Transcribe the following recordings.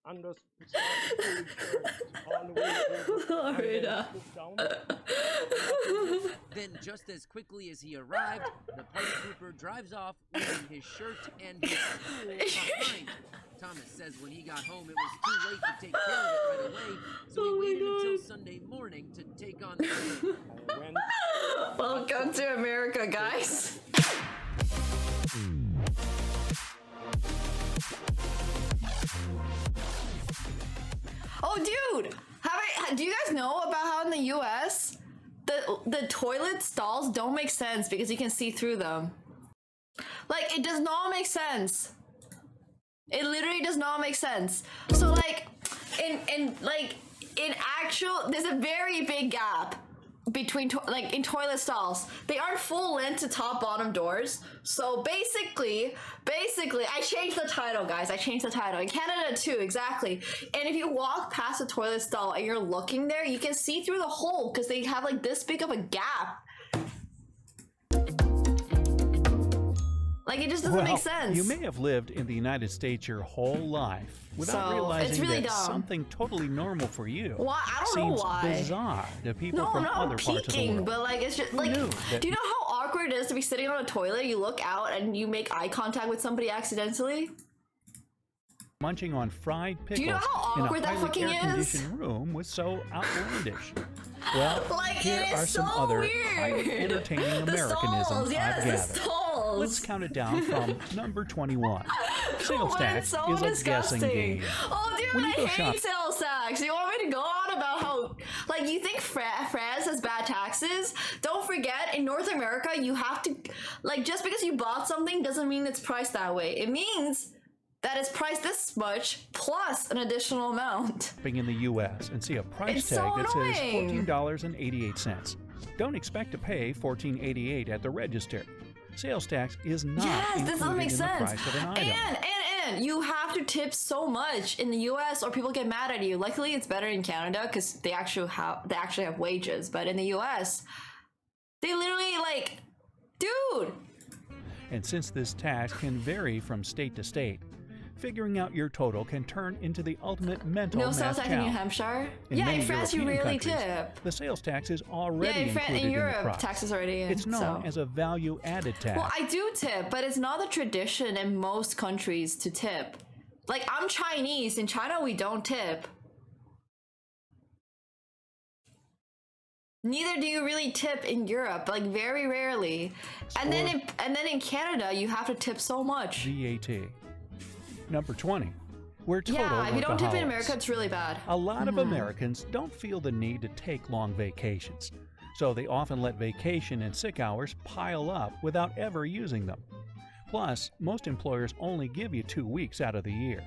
and started pulling shirts all the way over and then Florida. looked down. Then, just as quickly as he arrived, the party pooper drives off, leaving his shirt and his stool behind. Thomas says when he got home, it was too late to take care of it right away, so Oh my he waited until God. Sunday morning to take on the job. I went Welcome to America, guys. Oh, dude, do you guys know about how in the U.S. the toilet stalls don't make sense because you can see through them? Like, it does not make sense. It literally does not make sense. So like, in actual, there's a very big gap between in toilet stalls. They aren't full length to top bottom doors. So basically I changed the title, guys. I changed the title in Canada too, exactly. And if you walk past a toilet stall and you're looking there, you can see through the hole because they have like this big of a gap. Like, it just doesn't make sense. You may have lived in the United States your whole life without So, realizing it's really that dumb. something totally normal for you Why? I don't seems know why. bizarre to people No, from no, other I'm parts of the peeking, world. but like, it's just like, knew that- do you know how awkward it is to be sitting on a toilet, you look out and you make eye contact with somebody accidentally? Munching on fried pickles you know how in a awkward that highly fucking is? air-conditioned room was so outlandish. Well, Like, here it is are some so other weird. highly entertaining The Americanisms stalls, yes, I've the gathered. stalls. Let's count it down from number 21. Sales Oh, tax it's so is a disgusting. guessing game. Oh, dude, When I you go hate shop- sales tax. You want me to go on about how, like, you think France has bad taxes? Don't forget, in North America, you have to, like, just because you bought something doesn't mean it's priced that way. It means that it's priced this much plus an additional amount. Shopping in the U.S. and see a price It's tag so that says annoying. $14.88. Don't expect to pay $14.88 at the register. Sales tax is not Yes, this doesn't included make in sense. the price of an item. And you have to tip so much in the U.S. or people get mad at you. Luckily, it's better in Canada because they actually have wages. But in the U.S., they literally like, dude. And since this tax can vary from state to state, figuring out your total can turn into the ultimate mental No math sales tax in New challenge. Hampshire. In Yeah, many in France you European rarely countries, tip. The sales tax is already Yeah, included in in the Europe, price. taxes already in. It's known so. as a value-added tax. Well, I do tip, but it's not the tradition in most countries to tip. Like, I'm Chinese. In China, we don't tip. Neither do you really tip in Europe, like very rarely. And then in Canada, you have to tip so much. VAT. Number 20. We're total Yeah, if you don't tip in workaholics. America, it's really bad. A lot of Americans don't feel the need to take long vacations, so they often let vacation and sick hours pile up without ever using them. Plus, most employers only give you 2 weeks out of the year.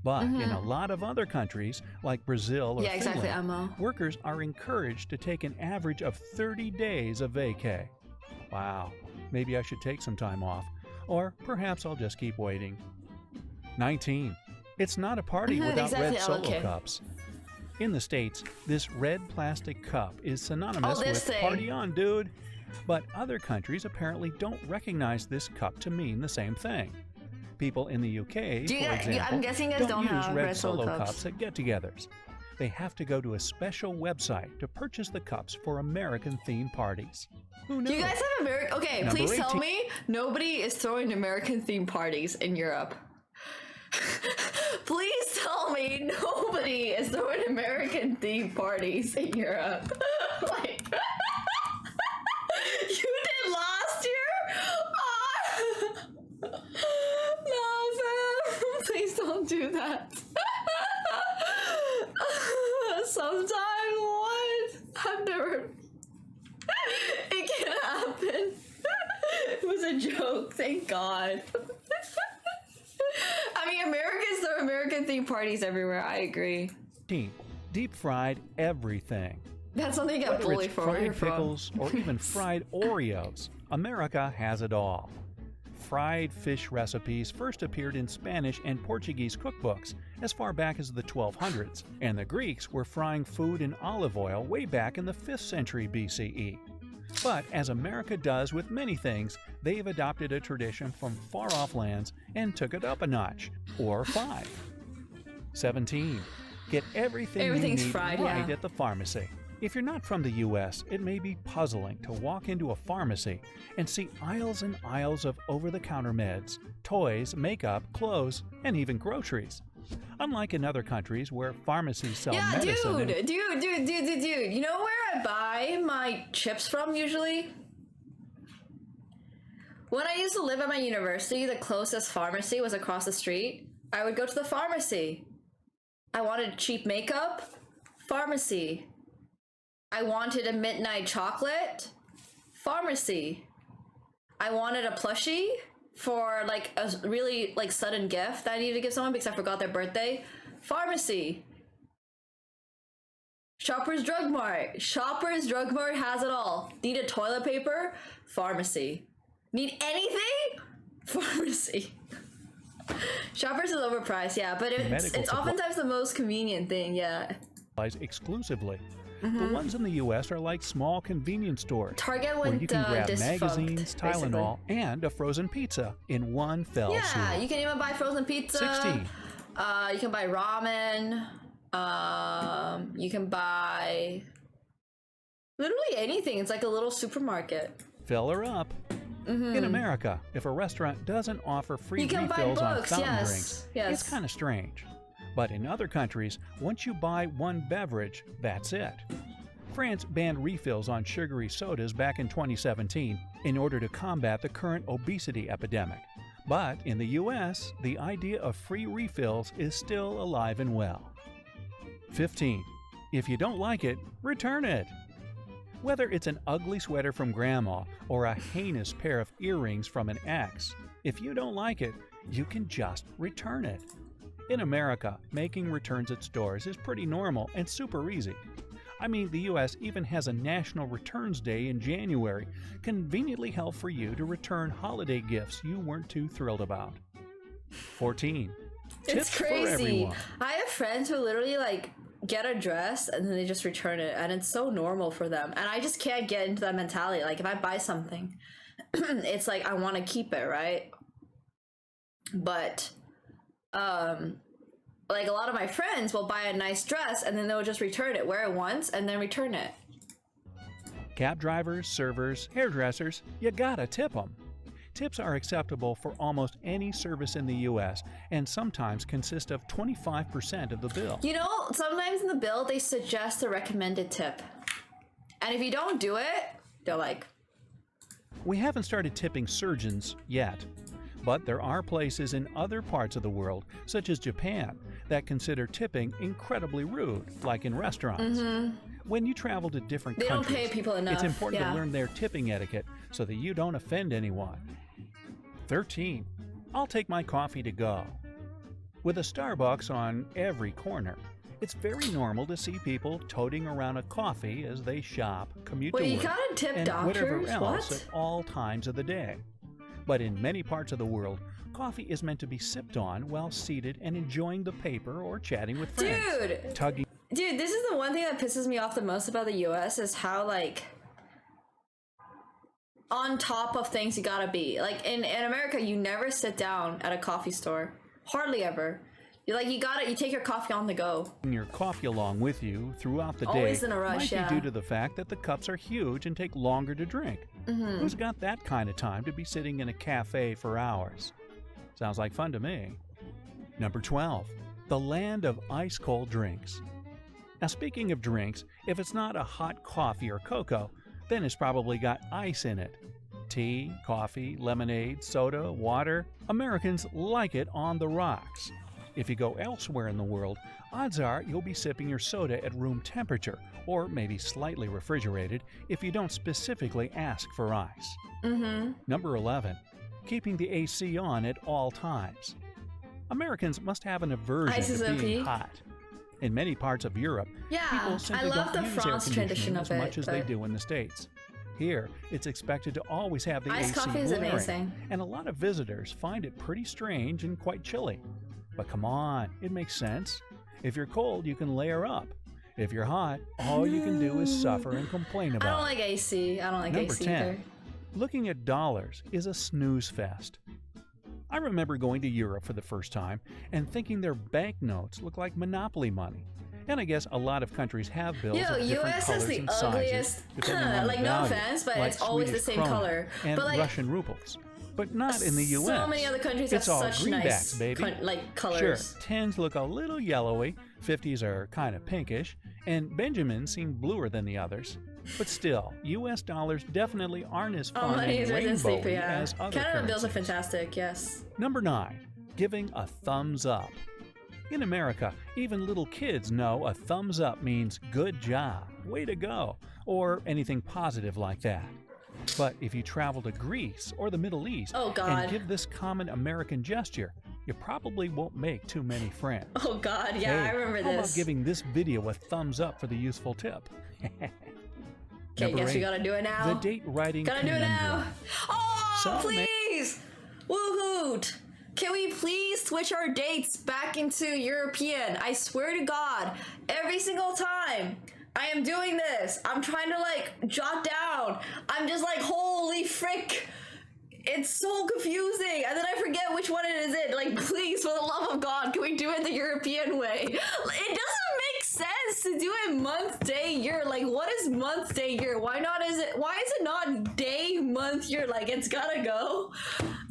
But in a lot of other countries, like Brazil or Yeah, exactly, Finland, Emma. workers are encouraged to take an average of 30 days of vacay. Wow, maybe I should take some time off. Or perhaps I'll just keep waiting. 19. It's not a party without Exactly, red solo okay. cups. In the States, this red plastic cup is synonymous Oh, with this thing. party on, dude. But other countries apparently don't recognize this cup to mean the same thing. People in the UK, Do you for guys- example, I'm guessing you guys don't use have red red solo solo cups. cups at get-togethers. They have to go to a special website to purchase the cups for American-themed parties. Who knew? Do you guys have American? Okay, Number please tell 18. me nobody is throwing American-themed parties in Europe. Please tell me nobody is throwing American-themed parties in Europe. Like, you did last year? No, Sam. Please don't do that. Sometime what? I've never. It can happen. It was a joke, thank God. I mean, Americans throw American-themed parties everywhere. I agree. 18. Deep-fried everything. That's something you get Whether bullied it's for where you're fried from. pickles or even fried Oreos, America has it all. Fried fish recipes first appeared in Spanish and Portuguese cookbooks as far back as the 1200s, and the Greeks were frying food in olive oil way back in the 5th century BCE. But as America does with many things, they've adopted a tradition from far-off lands and took it up a notch, or 5. 17. Get everything Everything's you need fried, right yeah. at the pharmacy. If you're not from the US, it may be puzzling to walk into a pharmacy and see aisles and aisles of over-the-counter meds, toys, makeup, clothes, and even groceries. Unlike in other countries where pharmacies sell Yeah, medicine and dude. You know where I buy my chips from usually? When I used to live at my university, the closest pharmacy was across the street. I would go to the pharmacy. I wanted cheap makeup, pharmacy. I wanted a midnight chocolate, pharmacy. I wanted a plushie for like a really like sudden gift that I needed to give someone because I forgot their birthday, pharmacy. Shoppers Drug Mart. Shoppers Drug Mart has it all. Need a toilet paper? Pharmacy. Need anything? Pharmacy. Shoppers is overpriced, yeah, but it's oftentimes the most convenient thing, yeah. exclusively. The ones in the US are like small convenience stores Target where went you can grab defunct, magazines, Tylenol, basically. and a frozen pizza in one fell Yeah, swoop. you can even buy frozen pizza. 16. You can buy ramen. You can buy literally anything. It's like a little supermarket. Fill her up. In America, if a restaurant doesn't offer free You can buy refills on books, fountain yes, drinks, yes. it's kind of strange. But in other countries, once you buy one beverage, that's it. France banned refills on sugary sodas back in 2017 in order to combat the current obesity epidemic. But in the US, the idea of free refills is still alive and well. 15. If you don't like it, return it. Whether it's an ugly sweater from grandma or a heinous pair of earrings from an ex, if you don't like it, you can just return it. In America, making returns at stores is pretty normal and super easy. I mean, the US even has a National Returns Day in January, conveniently held for you to return holiday gifts you weren't too thrilled about. 14. It's Tips for crazy. everyone. I have friends who literally like get a dress and then they just return it, and it's so normal for them. And I just can't get into that mentality. Like if I buy something, it's like I want to keep it, right? But like a lot of my friends will buy a nice dress and then they'll just return it, wear it once, and then return it. Cab drivers, servers, hairdressers, you gotta tip them. Tips are acceptable for almost any service in the US and sometimes consist of 25% of the bill. You know, sometimes in the bill they suggest a recommended tip. And if you don't do it, they're like, We haven't started tipping surgeons yet, but there are places in other parts of the world, such as Japan, that consider tipping incredibly rude, like in restaurants. When you travel to different they don't countries, pay people enough. it's important yeah. to learn their tipping etiquette so that you don't offend anyone. 13. I'll take my coffee to go. With a Starbucks on every corner, it's very normal to see people toting around a coffee as they shop, commute Wait, to you work, gotta tip and doctors? whatever else What? at all times of the day. But in many parts of the world, coffee is meant to be sipped on while seated and enjoying the paper or chatting with friends. Dude, this is the one thing that pisses me off the most about the US is how like on top of things you gotta be. Like in America, you never sit down at a coffee store. Hardly ever. You take your coffee on the go. Your coffee along with you throughout the Always day in a rush, might yeah. be due to the fact that the cups are huge and take longer to drink. Who's got that kind of time to be sitting in a cafe for hours? Sounds like fun to me. Number 12. The land of ice-cold drinks. Now speaking of drinks, if it's not a hot coffee or cocoa, then it's probably got ice in it. Tea, coffee, lemonade, soda, water. Americans like it on the rocks. If you go elsewhere in the world, odds are you'll be sipping your soda at room temperature, or maybe slightly refrigerated if you don't specifically ask for ice. Number 11. Keeping the AC on at all times. Americans must have an aversion Ice is to being OP. hot. In many parts of Europe, Yeah, people I simply love don't the use air France tradition conditioning of as it, much as they but- do in the States. Here, it's expected to always have the Iced AC coffee is blaring, amazing. and a lot of visitors find it pretty strange and quite chilly. But come on, it makes sense. If you're cold, you can layer up. If you're hot, all you can do is suffer and complain I about don't it. like AC. I don't like Number AC 10. either. Looking at dollars is a snooze fest. I remember going to Europe for the first time and thinking their banknotes look like Monopoly money. And I guess a lot of countries have bills Yo, of different US colors is the and sizes, ugliest. depending on the Like, no value, offense, but like it's always the Swedish same krona color. and But like, Russian rubles. But not in the U.S. so many other countries have It's all such greenbacks, nice baby. like colors. Sure, 10s look a little yellowy, 50s are kind of pinkish, and Benjamins seem bluer than the others. But still, U.S. dollars definitely aren't as fun money and is within sleep, rainbowy yeah. as other Canada bills are currencies. fantastic, yes. Number 9. Giving a thumbs up. In America, even little kids know a thumbs up means good job, way to go, or anything positive like that. But if you travel to Greece or the Middle East Oh, God. and give this common American gesture, you probably won't make too many friends. Oh God, yeah, Hey, I remember how about this. giving this video a thumbs up for the useful tip? Okay, Number guess we 8. gotta do it now. The date writing Gotta do it now. conundrum. Oh, So please! Woohoo! Can we please switch our dates back into European? I swear to God, every single time I am doing this, I'm trying to like jot down. I'm just like, holy frick. It's so confusing, and then I forget which one it is. Like, please, for the love of God, can we do it the European way? It doesn't make sense to do it month, day, year. Like, what is month, day, year? Why is it not day, month, year? Like, it's gotta go.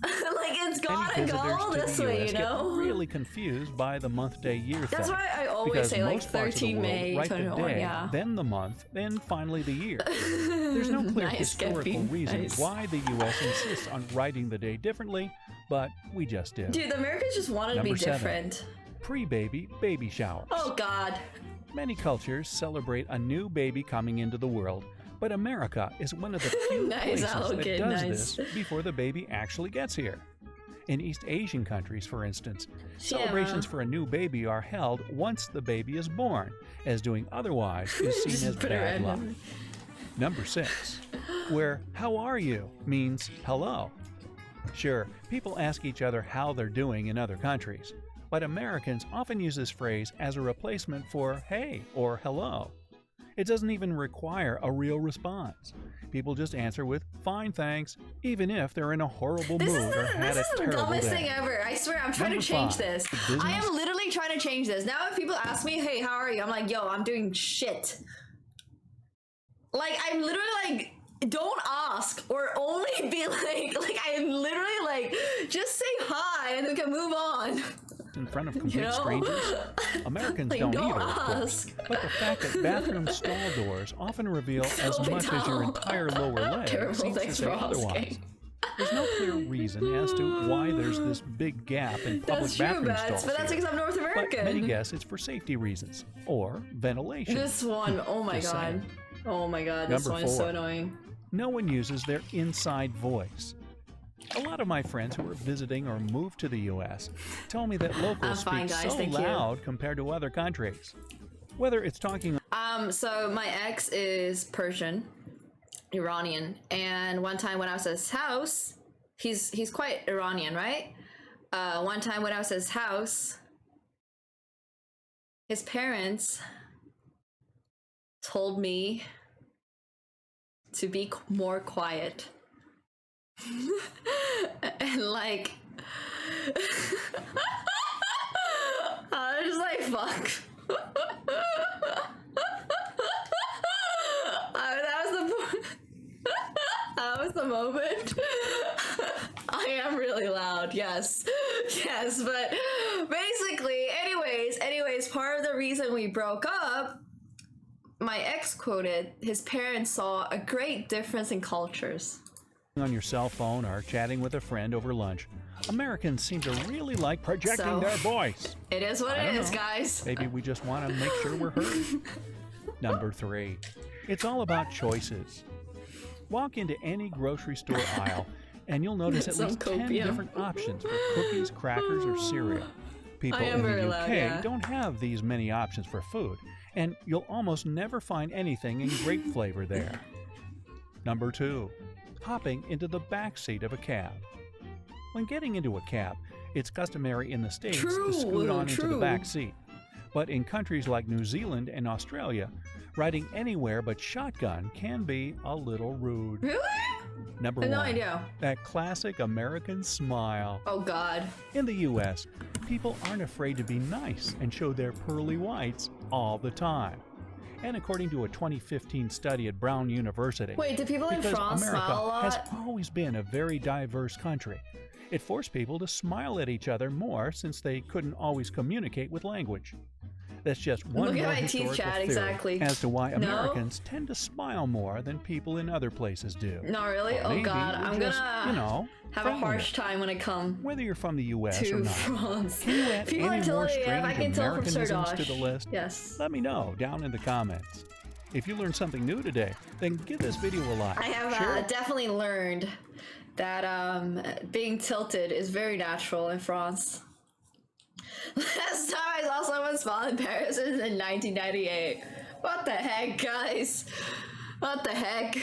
Like, it's gotta Any visitors go to this the way, US you know? get really confused by the month, day, year That's thing. why I always Because say like most parts of the 13 world May write the 2021, day, yeah. then the month, then finally the year. There's no clear Nice, historical Caffeine, reason nice. why the U.S. insists on writing the day differently, but we just did. Dude, the Americans just wanted to be Number 7. different. Pre-baby baby showers. Oh God. Many cultures celebrate a new baby coming into the world, but America is one of the few Nice, places Aloe that kid, does nice. this before the baby actually gets here. In East Asian countries, for instance, celebrations for a new baby are held once the baby is born, as doing otherwise is seen Just as put it bad luck. randomly. Number 6, where "how are you" means hello. Sure, people ask each other how they're doing in other countries, but Americans often use this phrase as a replacement for hey or hello. It doesn't even require a real response. People just answer with "fine, thanks," even if they're in a horrible This mood is or had the a terrible dumbest day. thing ever. I swear, I'm trying Number to change 5, this. business. I am literally trying to change this. Now if people ask me, hey, how are you? I'm like, yo, I'm doing shit. Like, I'm literally like, don't ask or only be like I'm literally like, just say hi and we can move on. In front of complete know? strangers? Americans Like, don't don't either, of course. ask. But the fact that bathroom stall doors often reveal as They much as your don't. entire lower leg Terrible, seems to thanks say for otherwise. asking. There's no clear reason as to why there's this big gap in public That's true, bathroom Bats, stalls but that's here. because I'm North But American. many guess it's for safety reasons or ventilation. This one, oh my Just God. saying. Oh my God, this Number one is so 4. annoying. No one uses their inside voice. A lot of my friends who are visiting or moved to the U.S. tell me that locals I'm fine, speak guys, so thank you. loud compared to other countries. Whether it's talking So my ex is Persian, Iranian, and one time when I was at his house, he's quite Iranian, right? One time when I was at his house, his parents told me to be more quiet. And like I was just like, fuck. That was the moment. I am really loud, yes. Yes, but basically, anyways, part of the reason we broke up, my ex quoted, his parents saw a great difference in cultures. on your cell phone or chatting with a friend over lunch, Americans seem to really like projecting So- their voice. It is what I it don't is, know. guys. Maybe we just want to make sure we're heard. Number 3. It's all about choices. Walk into any grocery store aisle and you'll notice at Some least 10 copium. different options for cookies, crackers, or cereal. People I am in the very UK loud, yeah. don't have these many options for food, and you'll almost never find anything in grape flavor there. Number 2. Hopping into the back seat of a cab. When getting into a cab, it's customary in the States True, to scoot on into the true. back seat. But in countries like New Zealand and Australia, riding anywhere but shotgun can be a little rude. Really? Number I had no one, idea. that classic American smile. Oh God. In the US, people aren't afraid to be nice and show their pearly whites all the time. And according to a 2015 study at Brown University, Wait, do people in because France America smile a lot? has always been a very diverse country, it forced people to smile at each other more since they couldn't always communicate with language. That's just one Look at more my teeth, historical Chad, theory exactly. as to why No? Americans tend to smile more than people in other places do. Not really? Or Oh maybe God, we're I'm just, gonna you know, have a friendlier. harsh time when I come Whether you're from the U.S. or to not, France. can you add People are any more telling me if I strange can tell from Sir Americanisms to Dosh. the list? Yes. Let me know down in the comments. If you learned something new today, then give this video a like. I have Share it. definitely learned that being tilted is very natural in France. Last time I saw someone smile in Paris was in 1998. What the heck, guys? What the heck?